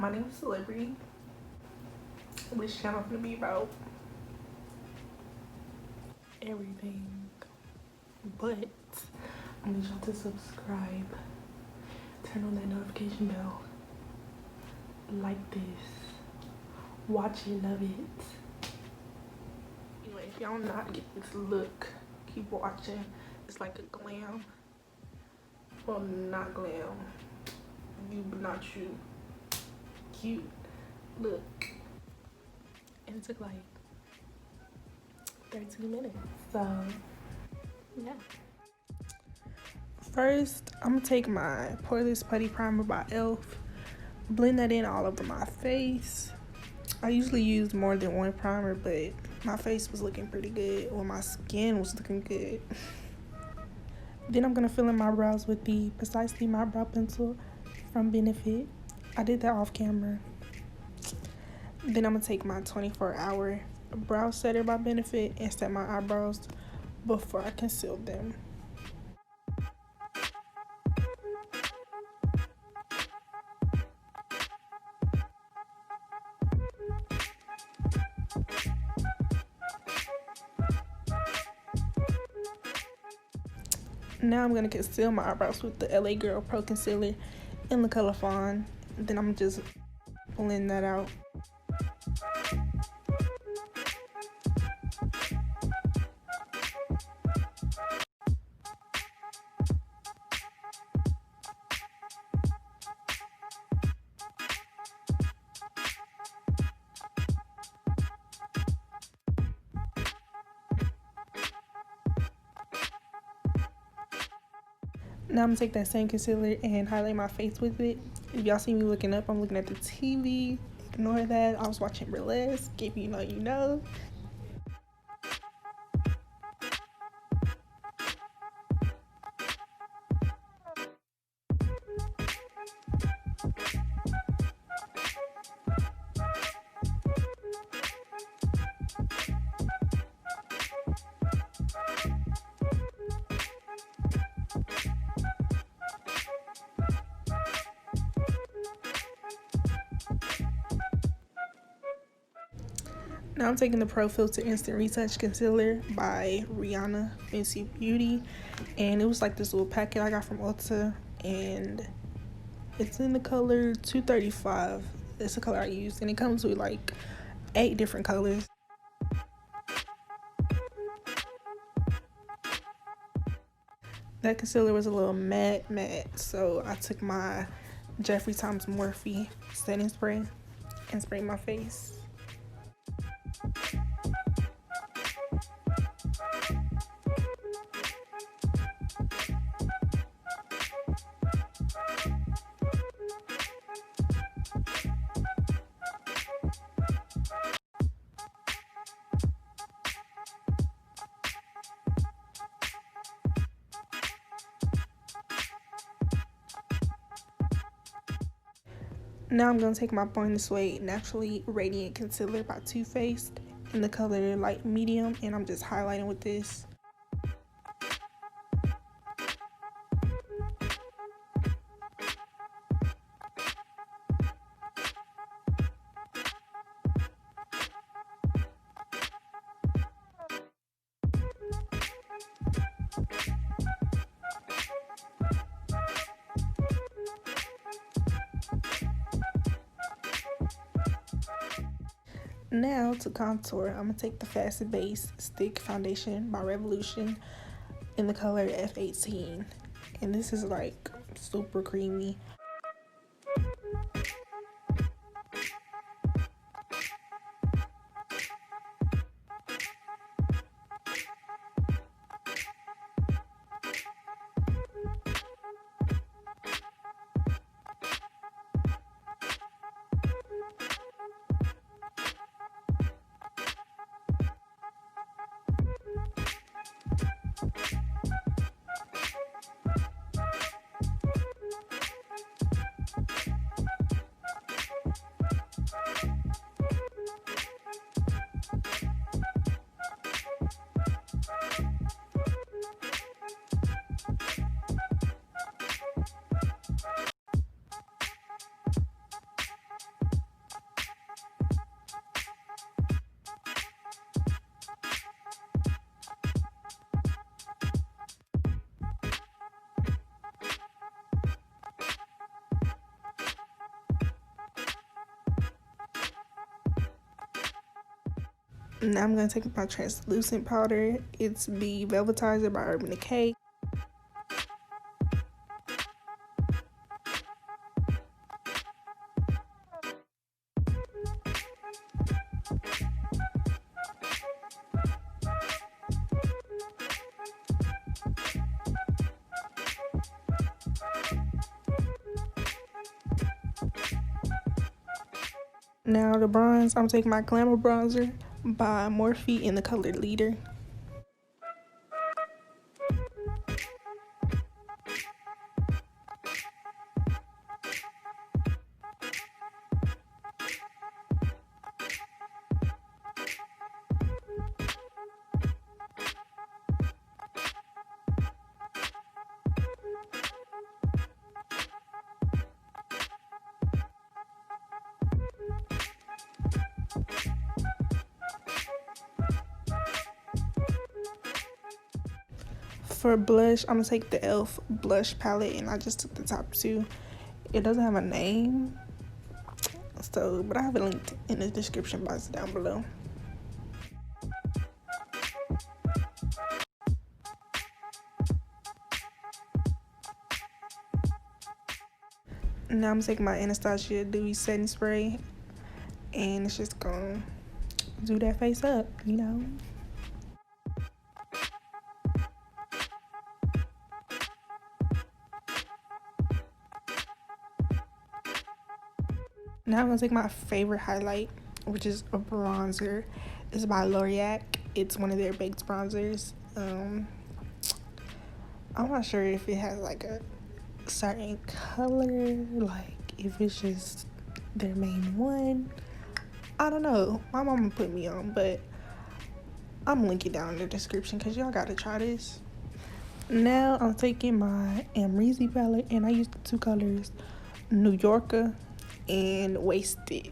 my name is Celebrity. This channel is gonna be about everything, but I need y'all to subscribe, turn on that notification bell, like this, watch it, love it. Anyway, if y'all not get this look, keep watching. It's like a glam, well, not glam, not you, cute look. And it took like 13 minutes, so yeah. First, I'm gonna take my Poreless Putty Primer by e.l.f., blend that in all over my face. I usually use more than one primer, but my face was looking pretty good, or my skin was looking good. Then I'm gonna fill in my brows with the Precisely My Brow Pencil from Benefit. I did that off camera. Then I'm gonna take my 24-hour brow setter by Benefit and set my eyebrows before I conceal them. Now I'm gonna conceal my eyebrows with the LA Girl Pro Concealer in the color Fawn. Then I'm just blend that out. Now I'm gonna take that same concealer and highlight my face with it. If y'all see me looking up, I'm looking at the TV. Ignore that. I was watching Burlesque. If you know, you know. Now I'm taking the Pro Filter Instant Retouch Concealer by Rihanna Fenty Beauty, and it was like this little packet I got from Ulta, and it's in the color 235. It's the color I used, and it comes with like 8 different colors. That concealer was a little matte, so I took my Jeffree Star Morphe setting spray and sprayed my face. Now I'm going to take my Born This Way Naturally Radiant Concealer by Too Faced in the color light medium, and I'm just highlighting with this. Now to contour, I'm going to take the Fast Base Stick Foundation by Revolution in the color F18. And this is like super creamy. Now I'm going to take my translucent powder. It's the Velvetizer by Urban Decay. Now the bronze, I'm taking my Glamour bronzer by Morphe in the color Leader. For blush, I'm gonna take the e.l.f. blush palette, and I just took the top two. It doesn't have a name, but I have it linked in the description box down below. Now I'm taking my Anastasia Dewy Setting Spray, and it's just gonna do that face up, you know. Now I'm gonna take my favorite highlight, which is a bronzer. It's by Lorac. It's one of their baked bronzers. I'm not sure if it has like a certain color, like if it's just their main one. I don't know. My mama put me on, but I'm linking down in the description because y'all gotta try this. Now I'm taking my Amrezy palette, and I use the two colors, New Yorker and Wasted.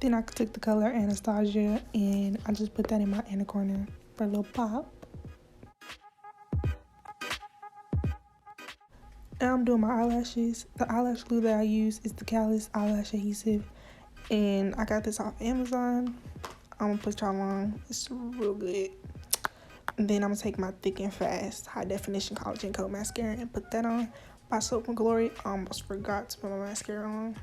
Then I took the color Anastasia, and I just put that in my inner corner for a little pop. Now I'm doing my eyelashes. The eyelash glue that I use is the Callas Eyelash Adhesive, and I got this off Amazon. I'm gonna put y'all on. It's real good. And then I'm gonna take my Thick and Fast High Definition Collagen Coat Mascara and put that on by Soap and Glory. I almost forgot to put my mascara on.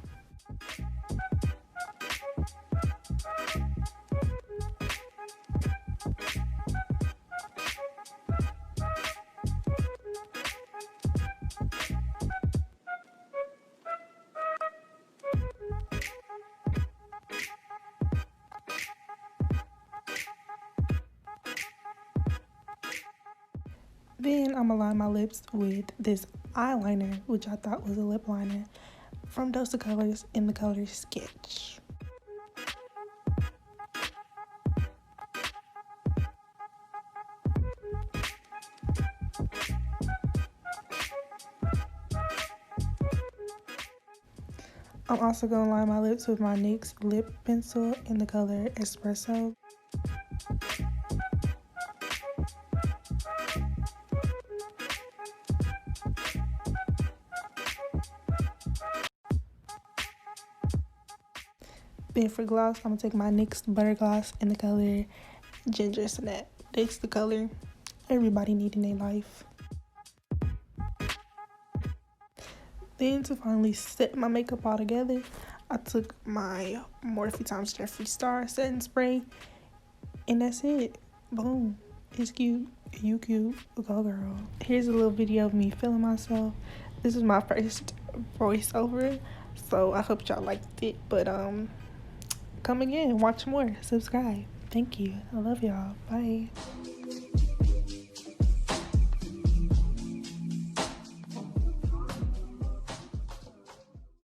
Then I'm gonna line my lips with this eyeliner, which I thought was a lip liner from Dose of Colors in the color Sketch. I'm also gonna line my lips with my NYX Lip Pencil in the color Espresso. Then for gloss, I'm gonna take my NYX Butter Gloss in the color Ginger Snap. That's the color everybody needs in their life. Then to finally set my makeup all together, I took my MorphexJefreestar setting spray, and that's it. Boom. It's cute. You cute. Go girl. Here's a little video of me feeling myself. This is my first voiceover, so I hope y'all liked it. But come again, watch more, subscribe. Thank you. I love y'all. Bye.